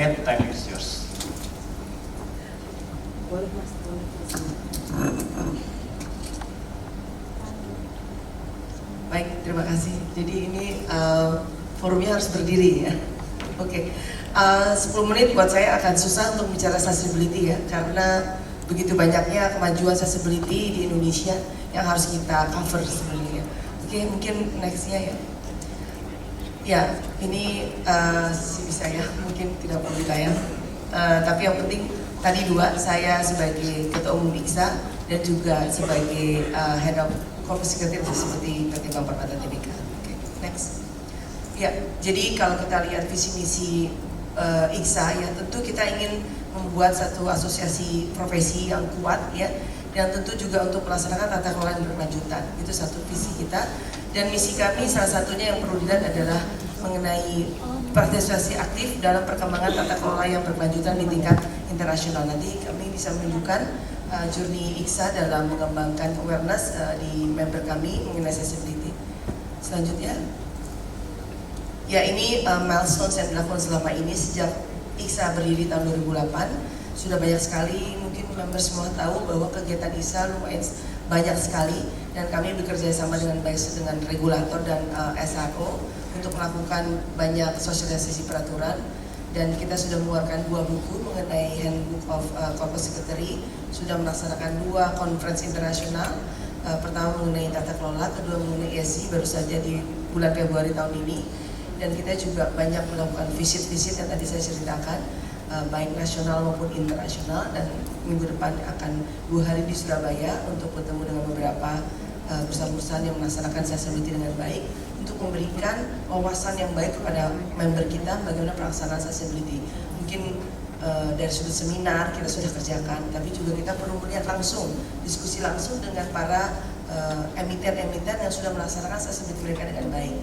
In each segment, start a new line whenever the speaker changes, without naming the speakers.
ahead, time is yours.
Baik, terima kasih. Jadi ini forumnya harus berdiri ya. Oke, 10 menit buat saya akan susah untuk bicara accessibility ya, karena begitu banyaknya kemajuan accessibility di Indonesia yang harus kita cover sebenarnya. Oke, mungkin nextnya ya. Ya, ini CV saya mungkin tidak perlu ditayang, tapi yang penting tadi dua, saya sebagai Ketua Umum IKSA dan juga sebagai Head of Corporate Secretary seperti PT Bank Permata Tbk. Oke, next. Ya, jadi kalau kita lihat visi misi IKSA ya, tentu kita ingin membuat satu asosiasi profesi yang kuat ya, dan tentu juga untuk melaksanakan tata kelola yang berkelanjutan. Itu satu visi kita, dan misi kami salah satunya yang perlu dilihat adalah mengenai partisipasi aktif dalam perkembangan tata kelola yang berkelanjutan di tingkat internasional. Nanti kami bisa menunjukkan journey IKSA dalam mengembangkan awareness di member kami mengenai accessibility. Selanjutnya, ya ini milestones yang dilakukan selama ini sejak IKSA berdiri tahun 2008. Sudah banyak sekali, mungkin member semua tahu bahwa kegiatan IKSA lumayan banyak sekali, dan kami bekerja sama dengan baik dengan regulator dan SRO untuk melakukan banyak sosialisasi peraturan, dan kita sudah mengeluarkan 2 buku mengenai Handbook of Corporate Secretary, sudah melaksanakan 2 conference internasional, pertama mengenai tata kelola, kedua mengenai ESG baru saja di bulan Februari tahun ini, dan kita juga banyak melakukan visit-visit yang tadi saya ceritakan, baik nasional maupun internasional, dan minggu depan akan 2 hari di Surabaya untuk bertemu dengan beberapa perusahaan-perusahaan yang melaksanakan accessibility dengan baik, untuk memberikan wawasan yang baik kepada member kita bagaimana pelaksanaan accessibility. Mungkin dari sudut seminar kita sudah kerjakan, tapi juga kita perlu melihat langsung, diskusi langsung dengan para emiten-emiten yang sudah melaksanakan accessibility mereka dengan baik.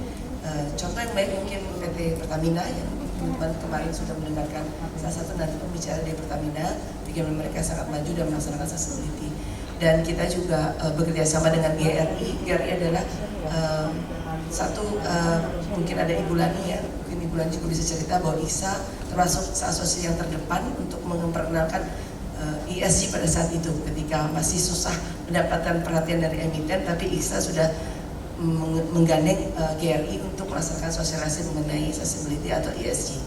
Contoh yang baik mungkin PT Pertamina yang teman-teman kemarin sudah mendengarkan salah satu nanti pembicara dari Pertamina, bagaimana mereka sangat maju dan melaksanakan accessibility. Dan kita juga bekerja sama dengan GRI. GRI adalah mungkin ada Ibu Lani ya, mungkin Ibu Lani juga bisa cerita bahwa IKSA termasuk asosiasi yang terdepan untuk memperkenalkan ESG pada saat itu, ketika masih susah mendapatkan perhatian dari emiten, tapi IKSA sudah menggandeng GRI untuk melaksanakan sosialisasi mengenai accessibility atau ESG.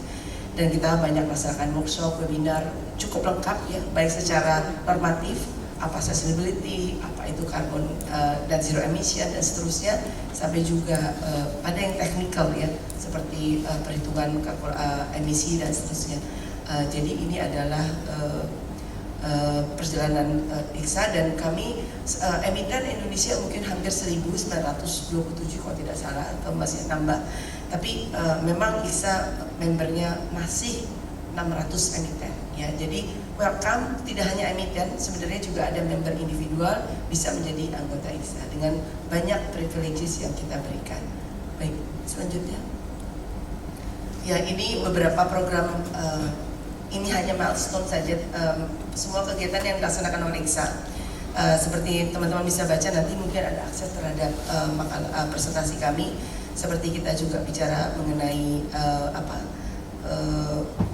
Dan kita banyak melaksanakan workshop, webinar, cukup lengkap ya, baik secara normatif, apa accessibility, apa itu karbon dan zero emission dan seterusnya, sampai juga ada yang teknikal ya, seperti perhitungan emisi dan seterusnya. Jadi ini adalah perjalanan IKSA, dan kami emiten Indonesia mungkin hampir 1927 kalau tidak salah, atau masih nambah, tapi memang IKSA membernya masih 600 emiten ya. Jadi welcome, tidak hanya emiten, sebenarnya juga ada member individual bisa menjadi anggota IKSA dengan banyak privileges yang kita berikan. Baik, selanjutnya ya, ini beberapa program, ini hanya milestone saja, semua kegiatan yang dilaksanakan oleh IKSA. Seperti teman-teman bisa baca nanti, mungkin ada akses terhadap presentasi kami. Seperti kita juga bicara mengenai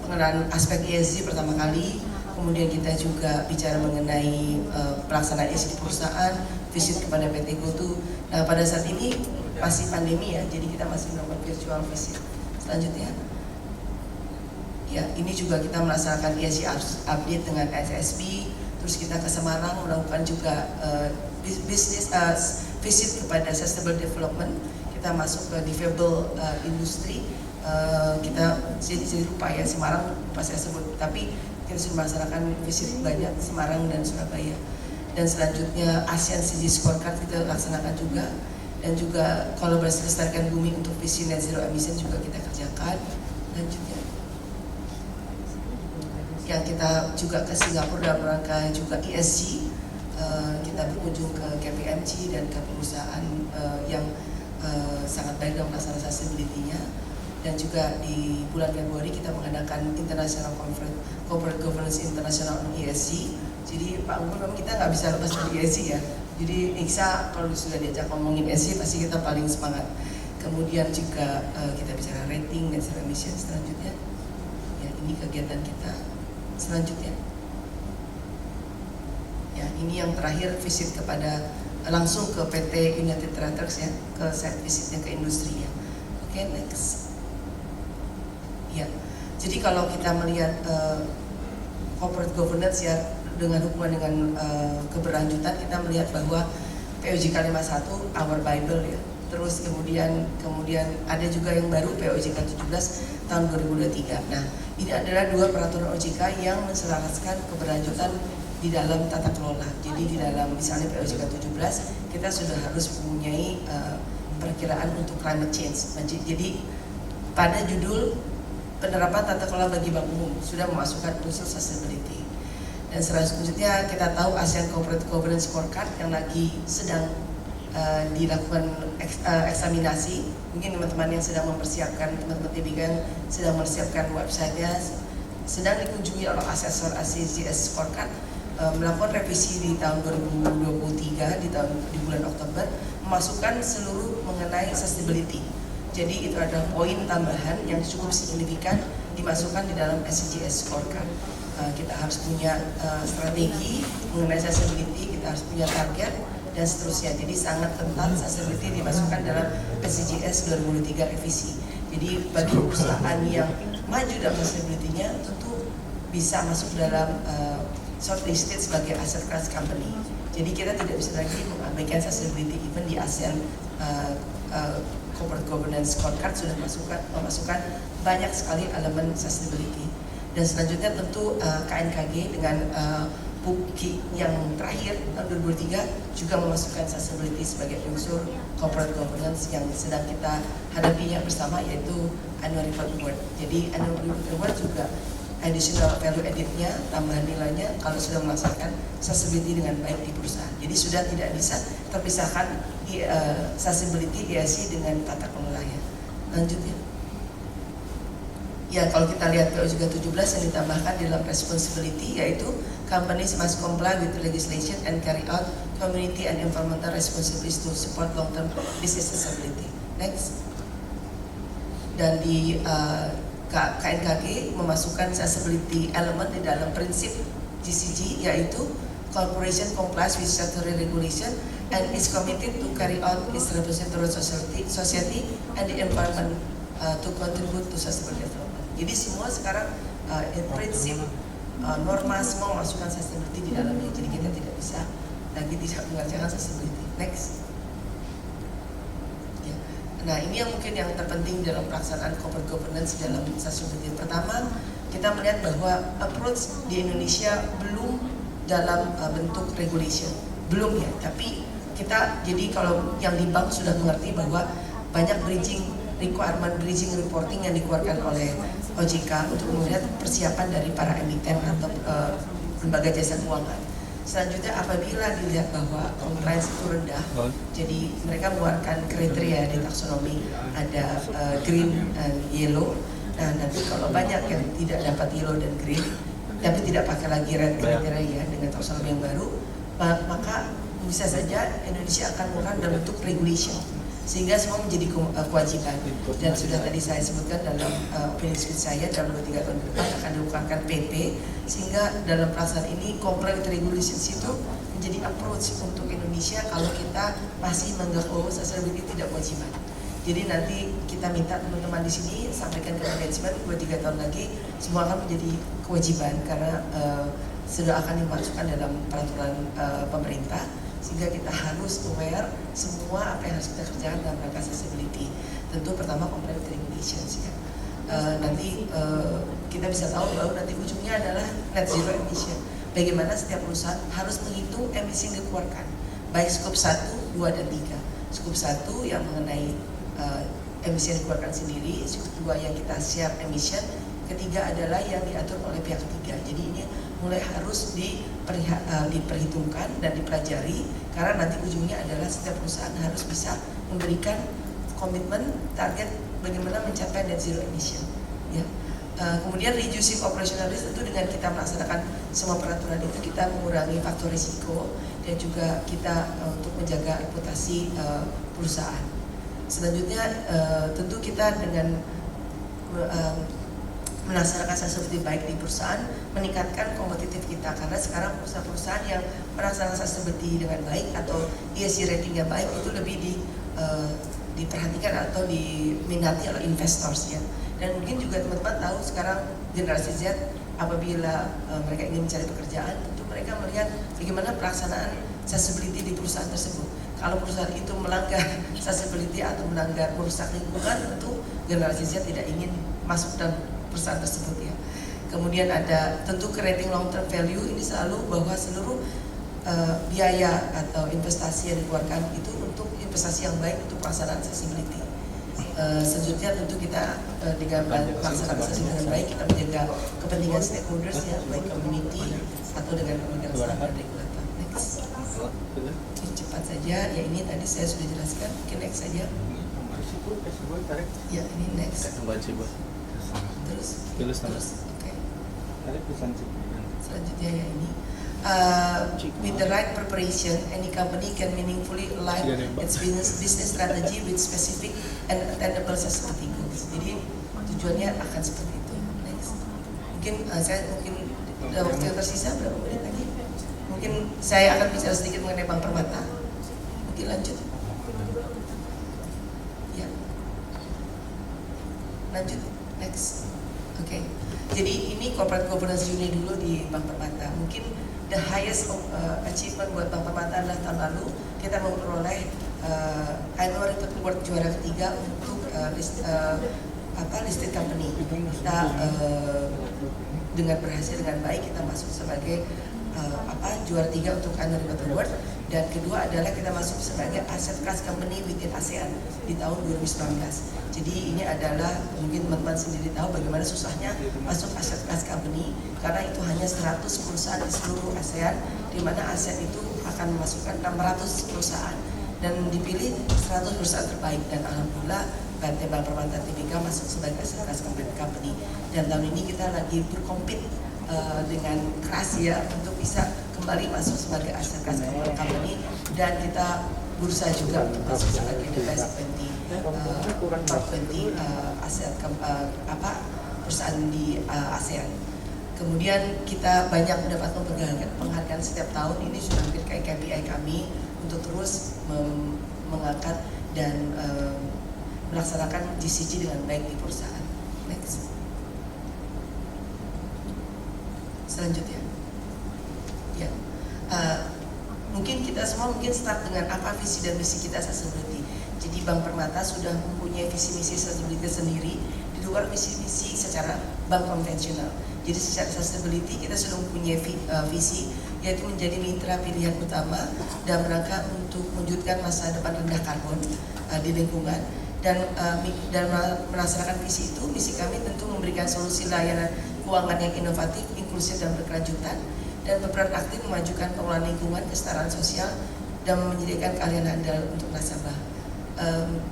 pengenalan aspek ESG pertama kali, kemudian kita juga bicara mengenai pelaksanaan ESG di perusahaan, visit kepada PT GoTo. Nah, pada saat ini masih pandemi ya, jadi kita masih melakukan virtual visit. Selanjutnya, ya ini juga kita melaksanakan ESG update dengan SSB, terus kita ke Semarang melakukan juga business visit kepada sustainable development. Kita masuk ke difabel industry. Kita jadi lupa ya, Semarang lupa saya sebut, tapi kita sudah melaksanakan visit banyak Semarang dan Surabaya. Dan selanjutnya ASEAN CG Scorecard kita laksanakan juga, dan juga kolaborasi lestarikan bumi untuk visi net zero emission juga kita kerjakan. Lanjutnya yang kita juga ke Singapura dalam rangka juga ESG, kita berkunjung ke KPMG dan ke perusahaan yang sangat baik dalam pelaksanaan sustainability-nya. Dan juga di bulan Februari kita mengadakan International Conference Corporate Governance International ESG. Jadi Pak Unggul, memang kita nggak bisa lepas dari ESG ya. Jadi IKSA kalau sudah diajak ngomongin ESG pasti kita paling semangat. Kemudian juga kita bicara rating dan zero emission selanjutnya. Ya, ini ini kegiatan kita. Selanjutnya, ya ini yang terakhir visit kepada langsung ke PT United Tractors ya, ke site visitnya ke industri ya. Oke, next. Ya, jadi kalau kita melihat corporate governance ya dengan hubungan dengan keberlanjutan, kita melihat bahwa POJK 51 our Bible ya. Terus kemudian ada juga yang baru POJK 17 tahun 2023. Nah, ini adalah dua peraturan OJK yang menselaraskan keberlanjutan di dalam tata kelola. Jadi di dalam misalnya POJK 17 kita sudah harus mempunyai perkiraan untuk climate change. Jadi pada judul penerapan tata kelola bagi bank umum sudah memasukkan unsur sustainability. Dan selanjutnya kita tahu ASEAN Corporate Governance Scorecard yang lagi sedang dilakukan eksaminasi. Mungkin teman-teman yang sedang mempersiapkan, teman-teman TBK yang sedang mempersiapkan websitenya, sedang dikunjungi oleh asesor ACGS Scorecard, melakukan revisi di tahun 2023 di bulan Oktober, memasukkan seluruh mengenai sustainability. Jadi itu ada poin tambahan yang cukup signifikan dimasukkan di dalam SDGs Scorecard. Kita harus punya strategi mengenai sustainability, kita harus punya target dan seterusnya. Jadi sangat kental sustainability dimasukkan dalam SDGs 2023 revisi. Jadi bagi perusahaan yang maju dalam sustainability-nya tentu bisa masuk dalam shortlisted sebagai asset class company. Jadi kita tidak bisa lagi mengabaikan sustainability, even di ASEAN Corporate Governance Scorecard sudah memasukkan banyak sekali elemen sustainability. Dan selanjutnya tentu KNKG dengan bukti yang terakhir tahun 2003 juga memasukkan sustainability sebagai unsur corporate governance yang sedang kita hadapinya bersama, yaitu annual report award. Jadi annual report award juga additional value added-nya, tambahan nilainya kalau sudah melaksanakan sustainability dengan baik di perusahaan. Jadi sudah tidak bisa terpisahkan sustainability ESG dengan tata kelola ya. Lanjutnya. Ya, kalau kita lihat POJK 17 yang ditambahkan di dalam responsibility, yaitu companies must comply with legislation and carry out community and environmental responsibilities to support long-term business sustainability. Next. Dan di KNKG memasukkan sustainability element di dalam prinsip GCG, yaitu corporation complies with statutory regulation and is committed to carry out its responsibility to society and the environment to contribute to sustainable development. Jadi semua sekarang prinsip norma semua memasukkan sustainability di dalamnya. Jadi kita tidak bisa lagi tidak mengerjakan sustainability. Next. Ya. Nah, ini yang mungkin yang terpenting dalam pelaksanaan corporate governance dalam sustainability. Pertama, kita melihat bahwa approach di Indonesia belum dalam bentuk regulation, belum ya. Tapi kita jadi kalau yang di bank sudah mengerti bahwa banyak bridging reporting yang dikeluarkan oleh OJK untuk melihat persiapan dari para emiten atau lembaga jasa keuangan. Selanjutnya apabila dilihat bahwa compliance itu rendah, jadi mereka mengeluarkan kriteria di taksonomi, ada green and yellow. Nah, nanti kalau banyak yang tidak dapat yellow dan green, tapi tidak pakai lagi red kriteria dengan taksonomi yang baru, maka bisa saja Indonesia akan mengeluarkan dalam bentuk regulation, sehingga semua menjadi kewajiban. Dan sudah tadi saya sebutkan dalam opini diskusi saya, dalam 2-3 tahun ke depan akan dilakukan PP, sehingga dalam pelaksanaan ini comply with regulations itu menjadi approach untuk Indonesia kalau kita masih menganggap bahwa sustainability tidak kewajiban. Jadi nanti kita minta teman-teman di sini sampaikan ke manajemen 2-3 tahun lagi semua akan menjadi kewajiban karena sudah akan dimasukkan dalam peraturan pemerintah, sehingga kita harus aware semua apa yang harus kita kerjakan dalam rangka sustainability. Tentu pertama comply with regulations ya. Nanti kita bisa tahu bahwa nanti ujungnya adalah net zero emission. Bagaimana setiap perusahaan harus menghitung emisi yang dikeluarkan, baik skop 1, 2, dan 3. Skop 1 yang mengenai emisi yang dikeluarkan sendiri, skop 2 yang kita share emission, ketiga adalah yang diatur oleh pihak ketiga. Jadi ini mulai harus diperhitungkan dan dipelajari, karena nanti ujungnya adalah setiap perusahaan harus bisa memberikan komitmen target bagaimana mencapai net zero emission ya. Kemudian reducing operational risk, tentu dengan kita melaksanakan semua peraturan itu kita mengurangi faktor risiko dan juga kita untuk menjaga reputasi perusahaan. Selanjutnya tentu kita dengan melaksanakan sustainability baik di perusahaan, meningkatkan kompetitif kita. Karena sekarang perusahaan-perusahaan yang melaksanakan sustainability dengan baik atau ESG ratingnya baik itu lebih diperhatikan atau diminati oleh investors ya. Dan mungkin juga teman-teman tahu sekarang generasi Z apabila mereka ingin mencari pekerjaan, tentu mereka melihat bagaimana pelaksanaan sustainability di perusahaan tersebut. Kalau perusahaan itu melanggar sustainability atau melanggar merusak lingkungan, tentu generasi Z tidak ingin masuk dalam perusahaan tersebut ya. Kemudian ada tentu rating long term value, ini selalu bahwa seluruh biaya atau investasi yang dikeluarkan itu untuk investasi yang baik untuk pelaksanaan sustainability. Selanjutnya tentu kita dengan pelaksanaan sustainability dengan baik kita menjaga kepentingan stakeholders ya, baik community atau dengan kepentingan standar regulator. Next. Cepat saja, ya ini tadi saya sudah jelaskan. Oke, next saja. Ya ini next. Terus. Oke. Selanjutnya ya ini. With the right preparation, any company can meaningfully align its business strategy with specific and attainable sustainability goals. Jadi tujuannya akan seperti itu. Next. Mungkin waktu yang tersisa berapa menit lagi? Mungkin saya akan bicara sedikit mengenai Bank Permata. Mungkin lanjut. Ya. Lanjut. Next. Oke. Jadi ini corporate governance unit dulu di Bank Permata. Mungkin the highest achievement buat Bank Permata adalah tahun lalu kita memperoleh annual report award juara ketiga untuk listed company. Kita dengan berhasil dengan baik kita masuk sebagai juara 3 untuk annual report award, dan kedua adalah kita masuk sebagai asset class company within ASEAN di tahun 2019. Jadi ini adalah mungkin teman-teman sendiri tahu bagaimana susahnya masuk asset class company, karena itu hanya 100 perusahaan di seluruh ASEAN, di mana ASEAN itu akan memasukkan 600 perusahaan dan dipilih 100 perusahaan terbaik, dan alhamdulillah PT Bank Permata Tbk masuk sebagai asset class company. Dan tahun ini kita lagi berkompet dengan keras ya untuk bisa kembali masuk sebagai asset class company, dan kita berusaha juga untuk masuk sebagai the best 20 top 20 aset perusahaan di ASEAN. Kemudian kita banyak mendapat penghargaan setiap tahun. Ini sudah hampir kayak KPI kami untuk terus mengangkat dan melaksanakan GCG dengan baik di perusahaan. Next. Selanjutnya, ya, mungkin kita semua start dengan apa visi dan misi kita sustainability. Jadi Bank Permata sudah mempunyai visi misi sustainability sendiri di luar visi misi secara bank konvensional. Jadi secara sustainability kita sudah mempunyai visi, yaitu menjadi mitra pilihan utama dalam rangka untuk mewujudkan masa depan rendah karbon di lingkungan. Dan melaksanakan visi itu, misi kami tentu memberikan solusi layanan keuangan yang inovatif, inklusif dan berkelanjutan, dan berperan aktif memajukan pengelolaan lingkungan, kesetaraan sosial, dan menyediakan keahlian handal untuk nasabah.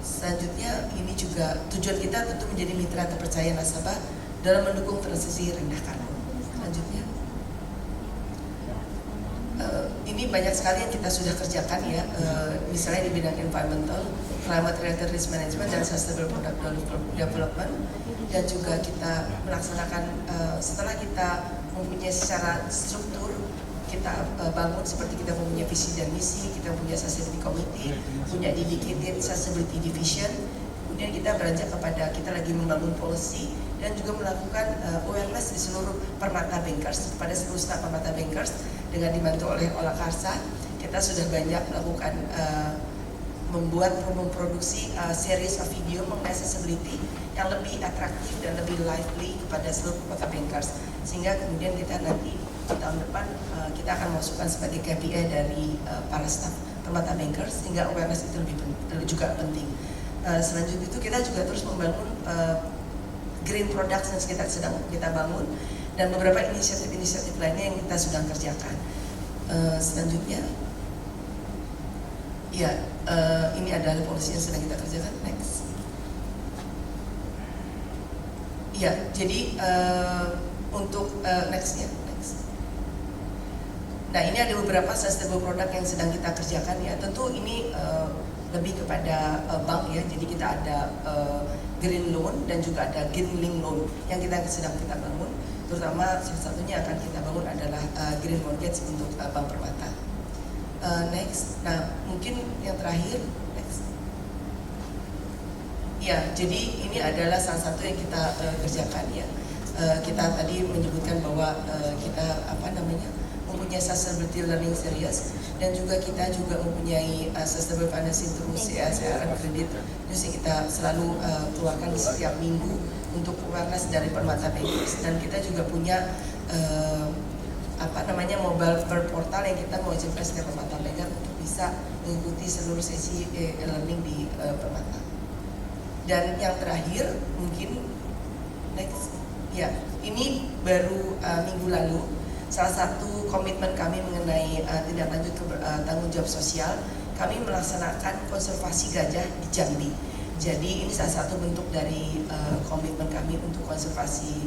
Selanjutnya ini juga tujuan kita tentu menjadi mitra terpercaya nasabah dalam mendukung transisi rendah karbon. Selanjutnya, ini banyak sekali yang kita sudah kerjakan ya, misalnya di bidang environmental, climate related risk management, dan sustainable product development. Dan juga kita melaksanakan setelah kita mempunyai secara struktur, kita bangun seperti kita mempunyai visi dan misi, kita punya sustainability committee, punya dedicated sustainability division. Kemudian kita beranjak kepada kita lagi membangun policy dan juga melakukan awareness di seluruh Permata Bankers, kepada seluruh staf Permata Bankers dengan dibantu oleh Ola Karsa. Kita sudah banyak melakukan membuat memproduksi series of video mengenai sustainability yang lebih atraktif dan lebih lively kepada seluruh Permata Bankers, sehingga kemudian kita nanti di tahun depan kita akan masukkan sebagai KPI dari para staf Permata Bankers, sehingga awareness itu lebih juga penting. Selanjutnya itu kita juga terus membangun green products yang sedang kita bangun, dan beberapa inisiatif-inisiatif lainnya yang kita sedang kerjakan. Selanjutnya, ya ini adalah polisi yang sedang kita kerjakan. Next. Ya, jadi untuk nextnya. Nah, ini ada beberapa sustainable product yang sedang kita kerjakan ya. Tentu ini lebih kepada bank ya. Jadi kita ada green loan dan juga ada green link loan yang sedang kita bangun. Terutama salah satunya akan kita bangun adalah green mortgage untuk Bank Permata. Next, nah mungkin yang terakhir, next. Ya, jadi ini adalah salah satu yang kita kerjakan ya. Kita tadi menyebutkan bahwa kita mempunyai sustainability learning series dan juga kita juga mempunyai sustainable financing terus ya, CRM kredit terus yang kita selalu keluarkan di setiap minggu untuk awareness dari Permata Bankers, dan kita juga punya mobile portal yang kita mau wajibkan setiap Permata Bankers untuk bisa mengikuti seluruh sesi learning di Permata. Dan yang terakhir mungkin next ya, ini baru minggu lalu salah satu komitmen kami mengenai tindak lanjut tanggung jawab sosial, kami melaksanakan konservasi gajah di Jambi. Jadi ini salah satu bentuk dari komitmen kami untuk konservasi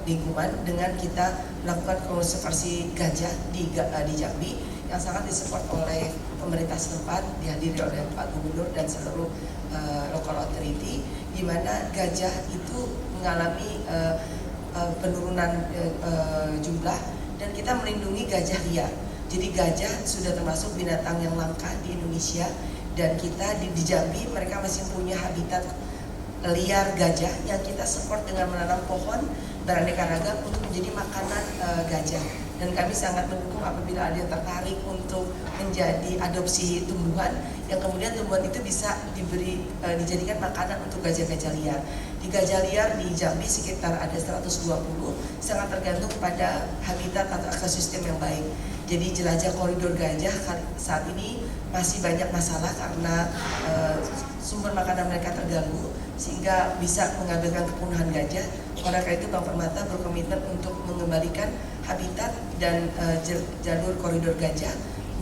lingkungan dengan kita melakukan konservasi gajah di Jambi yang sangat disupport oleh pemerintah setempat, dihadiri oleh Pak Gubernur dan seluruh local authority, di mana gajah itu mengalami penurunan jumlah dan kita melindungi gajah liar. Jadi gajah sudah termasuk binatang yang langka di Indonesia, dan kita di Jambi mereka masih punya habitat liar gajah yang kita support dengan menanam pohon beraneka ragam untuk menjadi makanan gajah. Dan kami sangat mendukung apabila ada yang tertarik untuk menjadi adopsi tumbuhan yang kemudian tumbuhan itu bisa dijadikan makanan untuk gajah-gajah liar. Di gajah liar di Jambi sekitar ada 120, sangat tergantung pada habitat atau ekosistem yang baik. Jadi jelajah koridor gajah saat ini masih banyak masalah karena sumber makanan mereka terganggu sehingga bisa mengakibatkan kepunahan gajah. Oleh karena itu Bank Permata berkomitmen untuk mengembalikan habitat dan jalur koridor gajah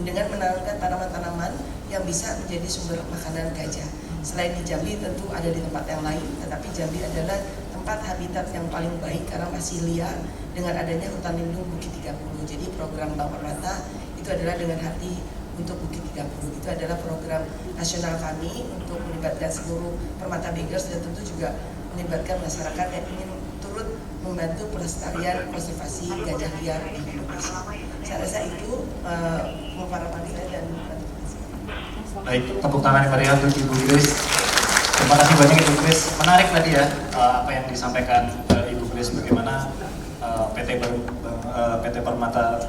dengan menanamkan tanaman-tanaman yang bisa menjadi sumber makanan gajah. Selain di Jambi tentu ada di tempat yang lain, tetapi Jambi adalah tempat habitat yang paling baik karena masih liar dengan adanya hutan lindung Bukit 30. Jadi program Bank Permata itu adalah dengan hati untuk Bukit 30. Itu adalah program nasional kami untuk melibatkan seluruh Permata Bankers dan tentu juga melibatkan masyarakat yang ingin turut membantu pelestarian konservasi gajah liar di Indonesia. Saya rasa itu para panitia dan
baik, tepuk tangan yang meriah untuk Ibu Grace. Terima kasih banyak Ibu Grace. Menarik tadi ya apa yang disampaikan Ibu Grace, bagaimana PT Permata